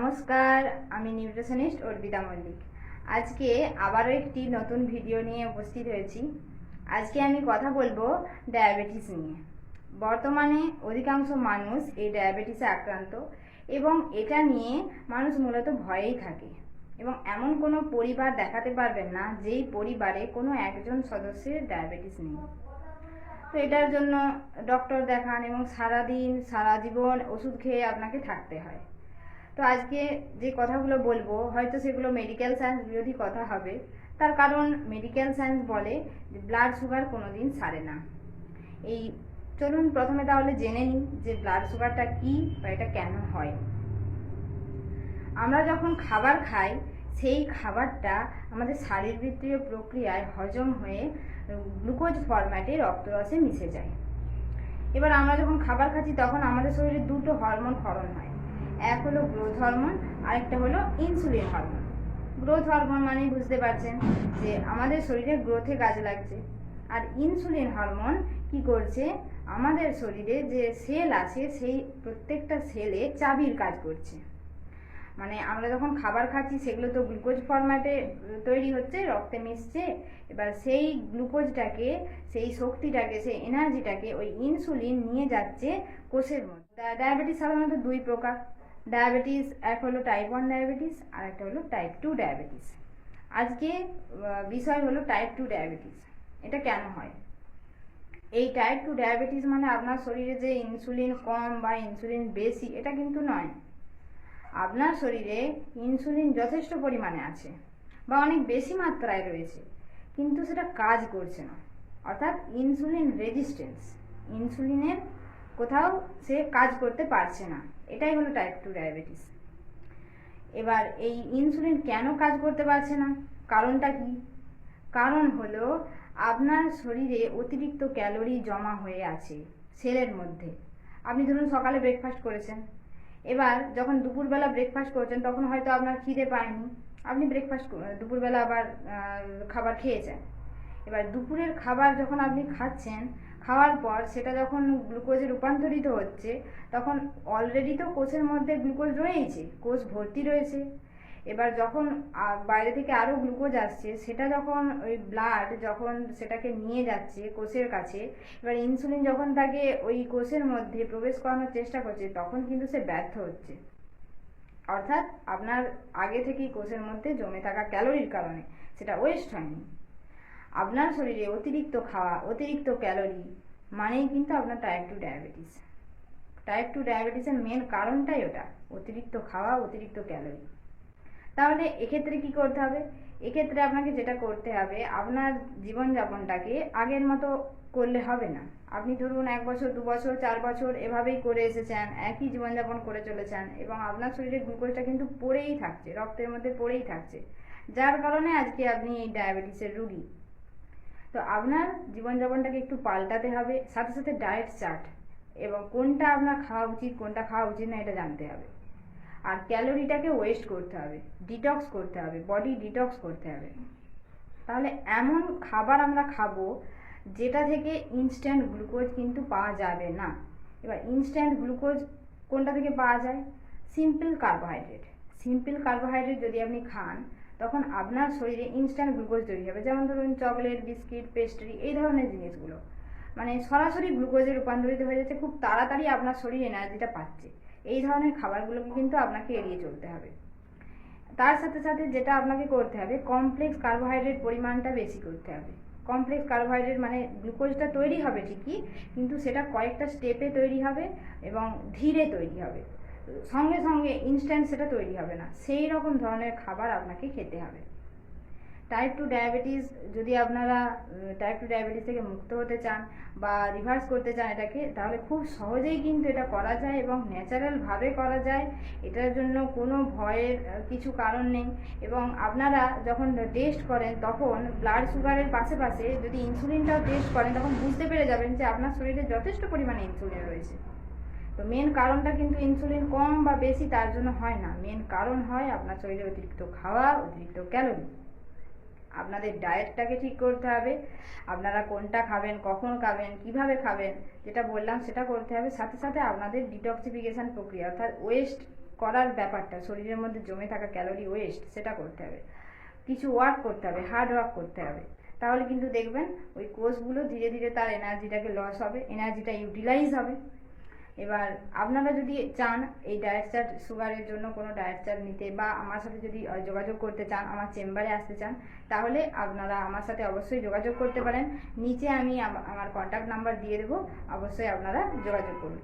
নমস্কার, আমি নিউট্রিশনিস্ট অর্পিতা মল্লিক। আজকে আবারও একটি নতুন ভিডিও নিয়ে উপস্থিত হয়েছি। আজকে আমি কথা বলবো ডায়াবেটিস নিয়ে। বর্তমানে অধিকাংশ মানুষ এই ডায়াবেটিসে আক্রান্ত এবং এটা নিয়ে মানুষ মূলত ভয়েই থাকে এবং এমন কোনো পরিবার দেখাতে পারবেন না যেই পরিবারে কোনো একজন সদস্যের ডায়াবেটিস নেই। তো এটার জন্য ডক্টর দেখান এবং সারাদিন সারা জীবন ওষুধ খেয়ে আপনাকে থাকতে হয়। তো আজকে যে কথাগুলো বলবো হয়তো সেগুলো মেডিকেল সায়েন্স বিরোধী কথা হবে, তার কারণ মেডিকেল সায়েন্স বলে যে ব্লাড সুগার কোনোদিন সারে না। এই চলুন প্রথমে তাহলে জেনে নিই যে ব্লাড সুগারটা কি বা এটা কেন হয়। আমরা যখন খাবার খাই সেই খাবারটা আমাদের শারীরবৃত্তীয় প্রক্রিয়ায় হজম হয়ে গ্লুকোজ ফরম্যাটে রক্তরসে মিশে যায়। এবার আমরা যখন খাবার খাচ্ছি তখন আমাদের শরীরে দুটো হরমোন ক্ষরণ হয়। এক হলো গ্রোথ হরমোন, আরেকটা হলো ইনসুলিন হরমোন। গ্রোথ হরমোন মানেই বুঝতে পারছেন যে আমাদের শরীরে গ্রোথে কাজে লাগছে, আর ইনসুলিন হরমোন কি করছে, আমাদের শরীরে যে সেল আছে সেই প্রত্যেকটা সেলে চাবির কাজ করছে। মানে আমরা যখন খাবার খাচ্ছি সেগুলো তো গ্লুকোজ ফরম্যাটে তৈরি হচ্ছে, রক্তে মিশছে। এবার সেই গ্লুকোজটাকে, সেই শক্তিটাকে, সেই এনার্জিটাকে ওই ইনসুলিন নিয়ে যাচ্ছে কোষের মধ্যে। ডায়াবেটিস সাধারণত দুই প্রকার। ডায়াবেটিস এক হলো টাইপ 1 ডায়াবেটিস, আর একটা হলো টাইপ 2 ডায়াবেটিস। আজকে বিষয় হলো টাইপ 2 ডায়াবেটিস। এটা কেন হয়? এই টাইপ 2 ডায়াবেটিস মানে আপনার শরীরে যে ইনসুলিন কম বা ইনসুলিন বেশি এটা কিন্তু নয়। আপনার শরীরে ইনসুলিন যথেষ্ট পরিমাণে আছে বা অনেক বেশি মাত্রায় রয়েছে, কিন্তু সেটা কাজ করছে না, অর্থাৎ ইনসুলিন রেজিস্ট্যান্স, ইনসুলিনের কোথাও সে কাজ করতে পারছে না। এটাই হলো টাইপ 2 ডায়াবেটিস। এবার এই ইনসুলিন কেন কাজ করতে পারছে না, কারণটা কি? কারণ হলো আপনার শরীরে অতিরিক্ত ক্যালোরি জমা হয়ে আছে সেলের মধ্যে। আপনি ধরুন সকালে ব্রেকফাস্ট করেছেন, এবার যখন দুপুরবেলা ব্রেকফাস্ট করছেন তখন হয়তো আপনার খিদে পায়নি, আপনি দুপুরবেলা আবার খাবার খেয়েছেন। এবার দুপুরের খাবার যখন আপনি খাচ্ছেন, খাওয়ার পর সেটা যখন গ্লুকোজে রূপান্তরিত হচ্ছে, তখন অলরেডি তো কোষের মধ্যে গ্লুকোজ রয়েছে, কোষ ভর্তি রয়েছে। এবার যখন বাইরে থেকে আরও গ্লুকোজ আসছে, সেটা যখন ওই ব্লাড যখন সেটাকে নিয়ে যাচ্ছে কোষের কাছে, এবার ইনসুলিন যখন তাকে ওই কোষের মধ্যে প্রবেশ করানোর চেষ্টা করছে, তখন কিন্তু সে ব্যর্থ হচ্ছে। অর্থাৎ আপনার আগে থেকেই কোষের মধ্যে জমে থাকা ক্যালোরির কারণে সেটা ওয়েস্ট হয়নি। আপনার শরীরে অতিরিক্ত খাওয়া, অতিরিক্ত ক্যালোরি মানেই কিন্তু আপনার টাইপ 2 ডায়াবেটিস। টাইপ 2 ডায়াবেটিসের মেন কারণটাই ওটা, অতিরিক্ত খাওয়া, অতিরিক্ত ক্যালোরি। তাহলে এক্ষেত্রে কি করতে হবে? এক্ষেত্রে আপনাকে যেটা করতে হবে, আপনার জীবনযাপনটাকে আগের মতো করলে হবে না। আপনি ধরুন 1 বছর, 2 বছর, 4 বছর এভাবেই করে এসেছেন, একই জীবনযাপন করে চলেছেন এবং আপনার শরীরে গ্লুকোজটা কিন্তু পড়েই থাকছে, রক্তের মধ্যে পড়েই থাকছে, যার কারণে আজকে আপনি এই ডায়াবেটিসের রুগী। তো আপনার জীবনযাপনটাকে একটু পাল্টাতে হবে, সাথে সাথে ডায়েট চার্ট এবং কোনটা আপনার খাওয়া উচিত, কোনটা খাওয়া উচিত না এটা জানতে হবে। আর ক্যালোরিটাকে ওয়েস্ট করতে হবে, ডিটক্স করতে হবে, বডি ডিটক্স করতে হবে। তাহলে এমন খাবার আমরা খাবো যেটা থেকে ইনস্ট্যান্ট গ্লুকোজ কিন্তু পাওয়া যাবে না। এবার ইনস্ট্যান্ট গ্লুকোজ কোনটা থেকে পাওয়া যায়? Simple carbohydrate. সিম্পল কার্বোহাইড্রেট যদি আপনি খান, তখন আপনার শরীরে ইনস্ট্যান্ট গ্লুকোজ তৈরি হবে। যেমন ধরুন চকলেট, বিস্কিট, পেস্ট্রি, এই ধরনের জিনিসগুলো মানে সরাসরি গ্লুকোজে রূপান্তরিত হয়ে যাচ্ছে, খুব তাড়াতাড়ি আপনার শরীর এনার্জিটা পাচ্ছে। এই ধরনের খাবারগুলোকে কিন্তু আপনাকে এড়িয়ে চলতে হবে। তার সাথে সাথে যেটা আপনাকে করতে হবে, কমপ্লেক্স কার্বোহাইড্রেট পরিমাণটা বেশি করতে হবে। কমপ্লেক্স কার্বোহাইড্রেট মানে গ্লুকোজটা তৈরি হবে ঠিকই, কিন্তু সেটা কয়েকটা স্টেপে তৈরি হবে এবং ধীরে তৈরি হবে, সঙ্গে সঙ্গে ইনস্ট্যান্ট সেটা তৈরি হবে না। সেই রকম ধরনের খাবার আপনাকে খেতে হবে। টাইপ 2 ডায়াবেটিস যদি আপনারা টাইপ 2 ডায়াবেটিস থেকে মুক্ত হতে চান বা রিভার্স করতে চান এটাকে, তাহলে খুব সহজেই কিন্তু এটা করা যায় এবং ন্যাচারালভাবে করা যায়। এটার জন্য কোনো ভয়ের কিছু কারণ নেই। এবং আপনারা যখন টেস্ট করেন তখন ব্লাড সুগারের পাশে পাশে যদি ইনসুলিনটাও টেস্ট করেন, তখন বুঝতে পেরে যাবেন যে আপনার শরীরে যথেষ্ট পরিমাণে ইনসুলিন রয়েছে। তো মেন কারণটা কিন্তু ইনসুলিন কম বা বেশি তার জন্য হয় না, মেন কারণ হয় আপনার শরীরে অতিরিক্ত খাওয়া, অতিরিক্ত ক্যালোরি। আপনাদের ডায়েটটাকে ঠিক করতে হবে, আপনারা কোনটা খাবেন, কখন খাবেন, কিভাবে খাবেন, যেটা বললাম সেটা করতে হবে। সাথে সাথে আপনাদের ডিটক্সিফিকেশন প্রক্রিয়া, অর্থাৎ ওয়েস্ট করার ব্যাপারটা, শরীরের মধ্যে জমে থাকা ক্যালোরি ওয়েস্ট সেটা করতে হবে, কিছু ওয়ার্ক করতে হবে, হার্ড ওয়ার্ক করতে হবে। তাহলে কিন্তু দেখবেন ওই কোষগুলো ধীরে ধীরে তার এনার্জিটাকে লস হবে, এনার্জিটা ইউটিলাইজ হবে। এবার আপনারা যদি চান এই ডায়েট চার্ট, সুগারের জন্য কোনো ডায়েট চার্ট নিতে বা আমার সাথে যদি যোগাযোগ করতে চান, আমার চেম্বারে আসতে চান, তাহলে আপনারা আমার সাথে অবশ্যই যোগাযোগ করতে পারেন। নিচে আমি আমার কন্ট্যাক্ট নাম্বার দিয়ে দেবো, অবশ্যই আপনারা যোগাযোগ করুন।